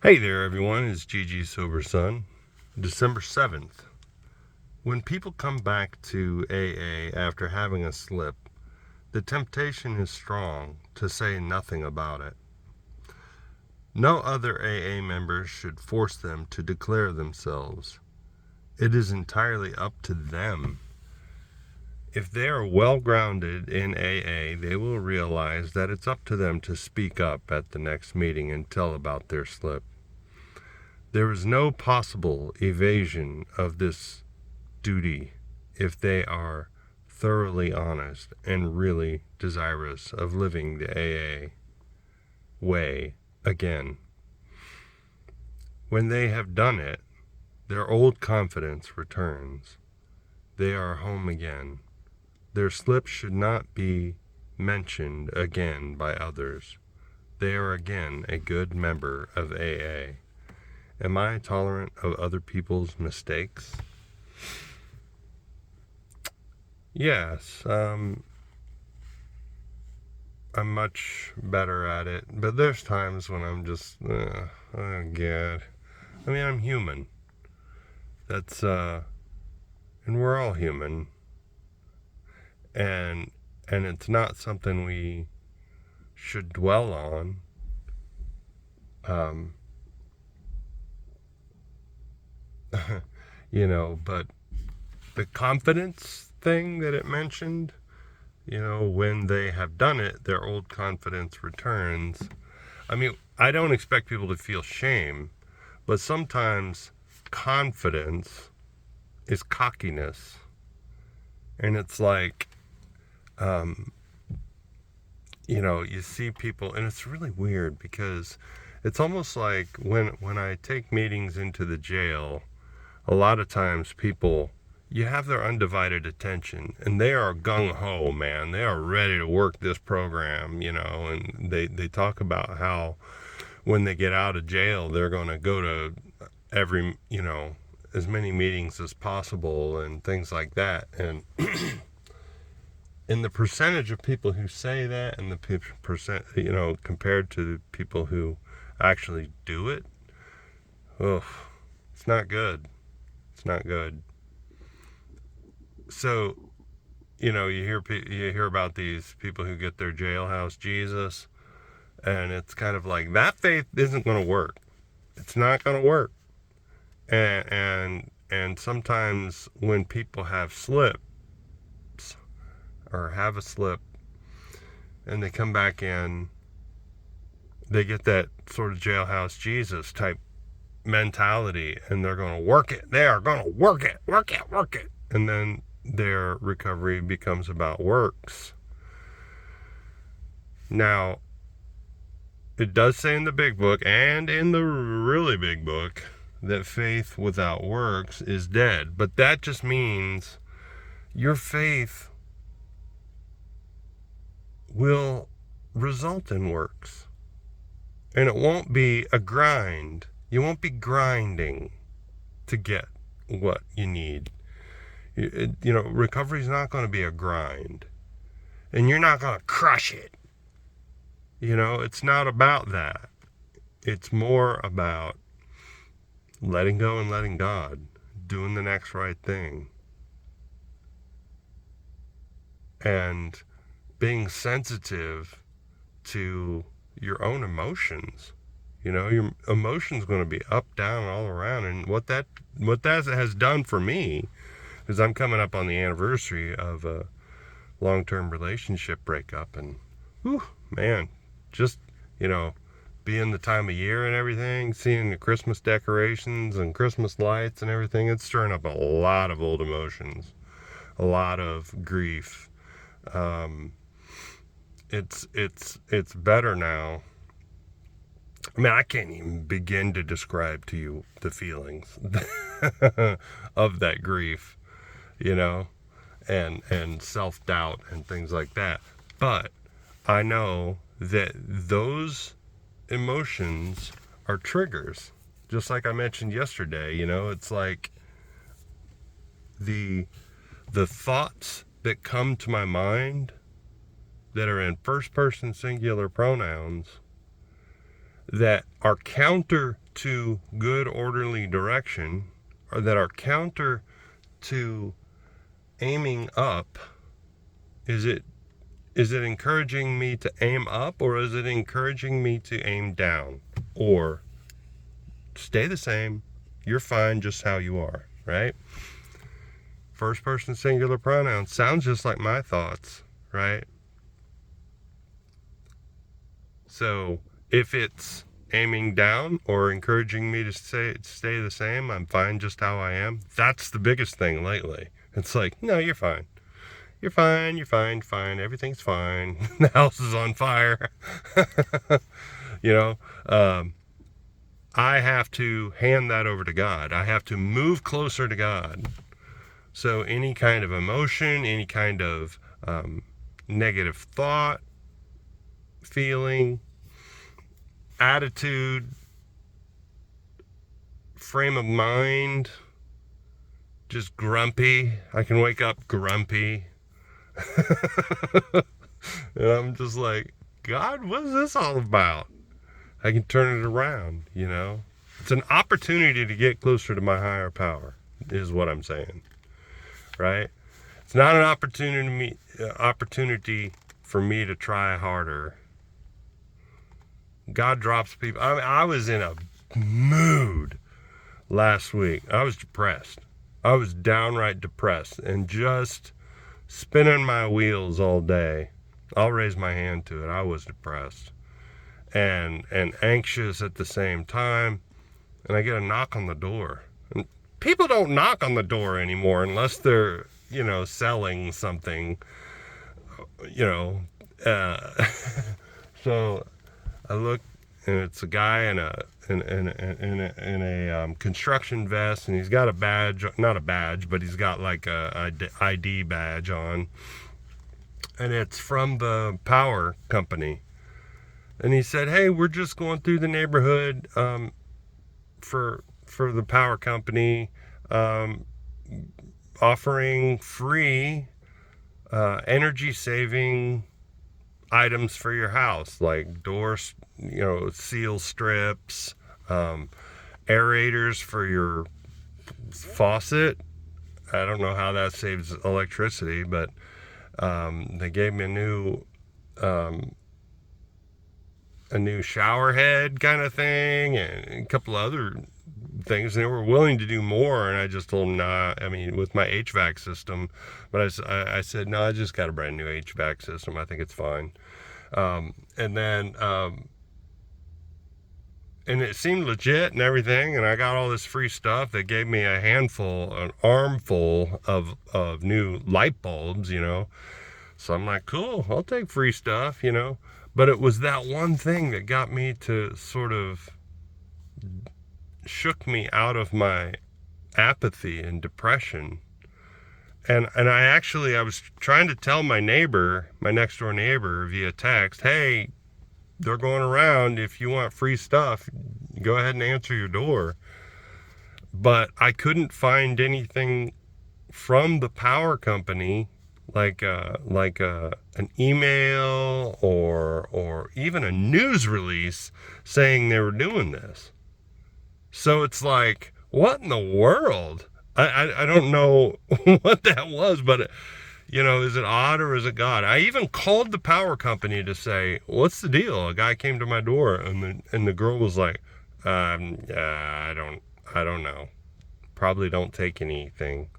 Hey there, everyone. It's Gigi Sober Son. December 7th. When people come back to AA after having a slip, the temptation is strong to say nothing about it. No other AA members should force them to declare themselves. It is entirely up to them. If they are well grounded in AA, they will realize that it's up to them to speak up at the next meeting and tell about their slip. There is no possible evasion of this duty if they are thoroughly honest and really desirous of living the AA way again. When they have done it, their old confidence returns. They are home again. Their slip should not be mentioned again by others. They are again a good member of AA. Am I tolerant of other people's mistakes? Yes, I'm much better at it, but there's times when I'm just, oh God. I mean, I'm human. That's, and we're all human. And it's not something we should dwell on. But the confidence thing that it mentioned, when they have done it, their old confidence returns. I mean, I don't expect people to feel shame, but sometimes confidence is cockiness. And it's like, you see people, and it's really weird because it's almost like when I take meetings into the jail, a lot of times people, you have their undivided attention, and they are gung-ho, man. They are ready to work this program, and they talk about how when they get out of jail, they're going to go to every, as many meetings as possible and things like that. And in the percentage of people who say that and the percent, compared to the people who actually do it, it's not good. It's not good. So, you hear about these people who get their jailhouse Jesus, and it's kind of like that faith isn't going to work. It's not going to work. And sometimes when people have slips or have a slip and they come back in, they get that sort of jailhouse Jesus type mentality, and they're going to work it. They are going to work it. And then their recovery becomes about works. Now, it does say in the big book and in the really big book that faith without works is dead. But that just means your faith will result in works. And it won't be a grind. You won't be grinding to get what you need. Recovery is not going to be a grind. And you're not going to crush it. It's not about that. It's more about letting go and letting God, doing the next right thing. And being sensitive to your own emotions. Your emotion's going to be up, down, all around. And what that has done for me, because I'm coming up on the anniversary of a long-term relationship breakup, and just being the time of year and everything, seeing the Christmas decorations and Christmas lights and everything, it's stirring up a lot of old emotions, a lot of grief. It's better now. I mean, I can't even begin to describe to you the feelings of that grief, and self-doubt and things like that. But I know that those emotions are triggers. Just like I mentioned yesterday, it's like the thoughts that come to my mind that are in first person singular pronouns that are counter to good orderly direction, or that are counter to aiming up, is it encouraging me to aim up, or is it encouraging me to aim down, or stay the same, you're fine just how you are, right? First person singular pronoun sounds just like my thoughts, right? So if it's aiming down or encouraging me to stay the same, I'm fine just how I am, that's the biggest thing lately. It's like, no, you're fine. You're fine, everything's fine. The house is on fire. You know, I have to hand that over to God. I have to move closer to God. So any kind of emotion, any kind of negative thought, feeling, attitude, frame of mind, just grumpy. I can wake up grumpy. And I'm just like, God, what is this all about? I can turn it around, you know? It's an opportunity to get closer to my higher power, is what I'm saying, right? It's not an opportunity for me to try harder. God drops people. I mean, I was in a mood last week. I was depressed. I was downright depressed and just spinning my wheels all day. I'll raise my hand to it. I was depressed and anxious at the same time. And I get a knock on the door. And people don't knock on the door anymore unless they're, you know, selling something, you know. So I look, and it's a guy in a construction vest, and he's got a badge, not a badge, but he's got like a ID badge on, and it's from the power company. And he said, "Hey, we're just going through the neighborhood for the power company, offering free energy saving items for your house, like doors, you know, seal strips, aerators for your faucet." I don't know how that saves electricity, but they gave me a new shower head kind of thing, and a couple other things. They were willing to do more, and I just told them, nah, I mean, with my HVAC system. But I said, no, I just got a brand new HVAC system. I think it's fine. And then, and it seemed legit and everything, and I got all this free stuff. They gave me an armful of new light bulbs, you know. So I'm like, cool, I'll take free stuff, you know. But it was that one thing that got me to sort of shook me out of my apathy and depression. And I was trying to tell my neighbor, my next door neighbor, via text, hey, they're going around. If you want free stuff, go ahead and answer your door. But I couldn't find anything from the power company, like an email or even a news release saying they were doing this. So it's like, what in the world? I don't know what that was, but, you know, is it odd or is it God? I even called the power company to say, what's the deal? A guy came to my door, and the girl was like, I don't know. Probably don't take anything.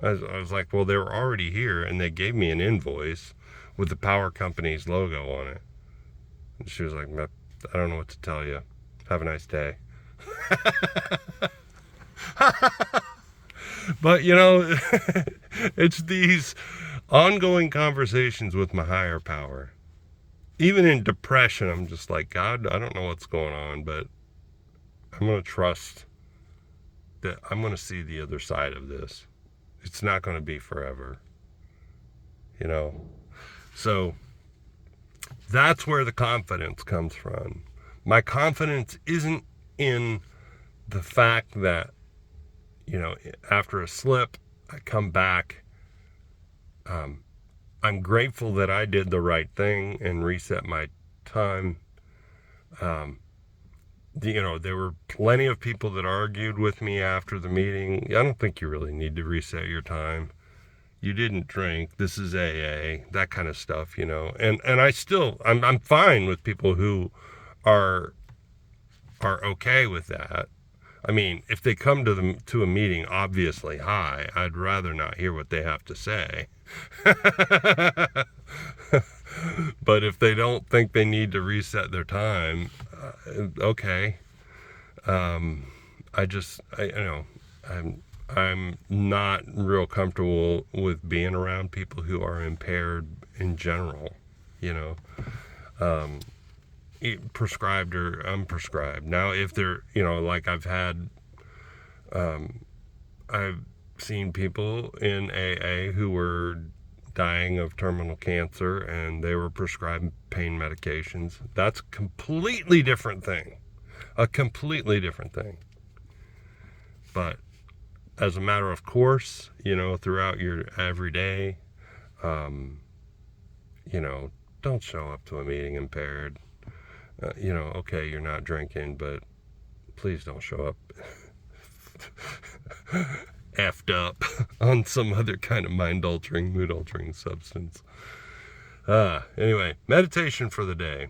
I was like, well, they were already here, and they gave me an invoice with the power company's logo on it. And she was like, I don't know what to tell you. Have a nice day. But, you know, it's these ongoing conversations with my higher power. Even in depression, I'm just like, God, I don't know what's going on, but I'm going to trust that I'm going to see the other side of this. It's not going to be forever, you know. So that's where the confidence comes from. My confidence isn't in the fact that, you know, after a slip, I come back. I'm grateful that I did the right thing and reset my time. there were plenty of people that argued with me after the meeting. I don't think you really need to reset your time. You didn't drink. This is AA, that kind of stuff, And I'm fine with people who are okay with that. I mean, if they come to a meeting obviously high, I'd rather not hear what they have to say. But if they don't think they need to reset their time, okay. I'm not real comfortable with being around people who are impaired in general, prescribed or unprescribed. Now, if they're, like I've seen people in AA who were dying of terminal cancer and they were prescribed pain medications. That's a completely different thing. But as a matter of course, throughout your everyday, don't show up to a meeting impaired. Okay, you're not drinking, but please don't show up effed up on some other kind of mind-altering, mood-altering substance. Anyway, meditation for the day.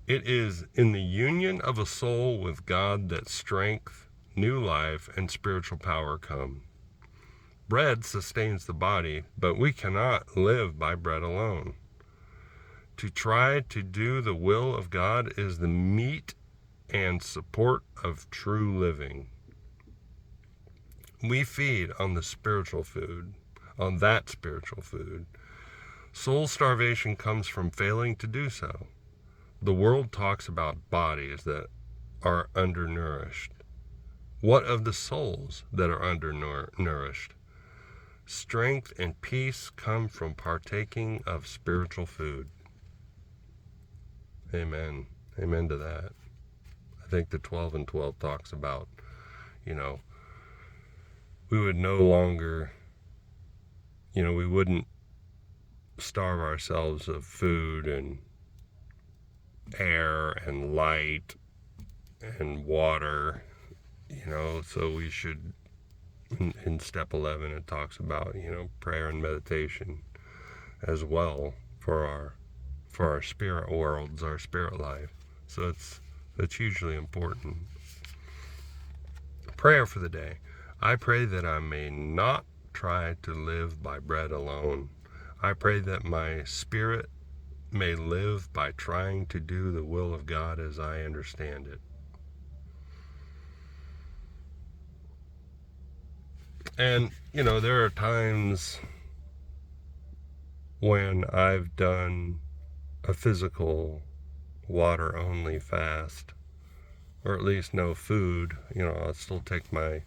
It is in the union of a soul with God that strength, new life, and spiritual power come. Bread sustains the body, but we cannot live by bread alone. To try to do the will of God is the meat and support of true living. We feed on that spiritual food. Soul starvation comes from failing to do so. The world talks about bodies that are undernourished. What of the souls that are undernourished? Strength and peace come from partaking of spiritual food. Amen. Amen to that. I think the 12 and 12 talks about, we would no longer, we wouldn't starve ourselves of food and air and light and water, so we should, in step 11, it talks about, prayer and meditation as well for our spirit worlds, our spirit life. So that's hugely important. Prayer for the day. I pray that I may not try to live by bread alone. I pray that my spirit may live by trying to do the will of God as I understand it. And, there are times when I've done a physical water-only fast, or at least no food. I'll still take my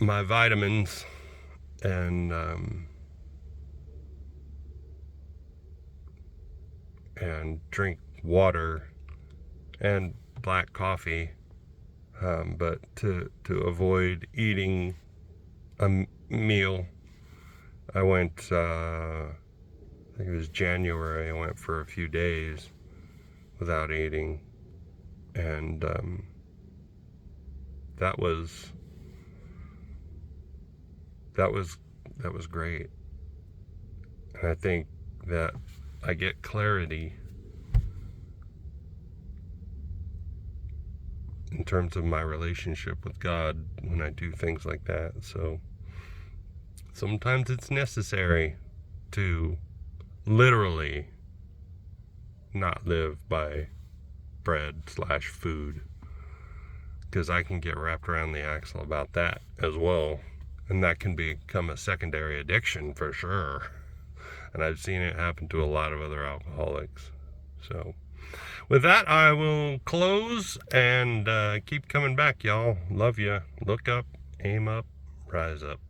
vitamins and drink water and black coffee, but to avoid eating a meal, I went, I think it was January, I went for a few days without eating, and that was great. And I think that I get clarity in terms of my relationship with God when I do things like that. So sometimes it's necessary to literally not live by bread/food, because I can get wrapped around the axle about that as well, and that can become a secondary addiction for sure. And I've seen it happen to a lot of other alcoholics. So with that, I will close and keep coming back, y'all. Love ya. Look up, aim up, rise up.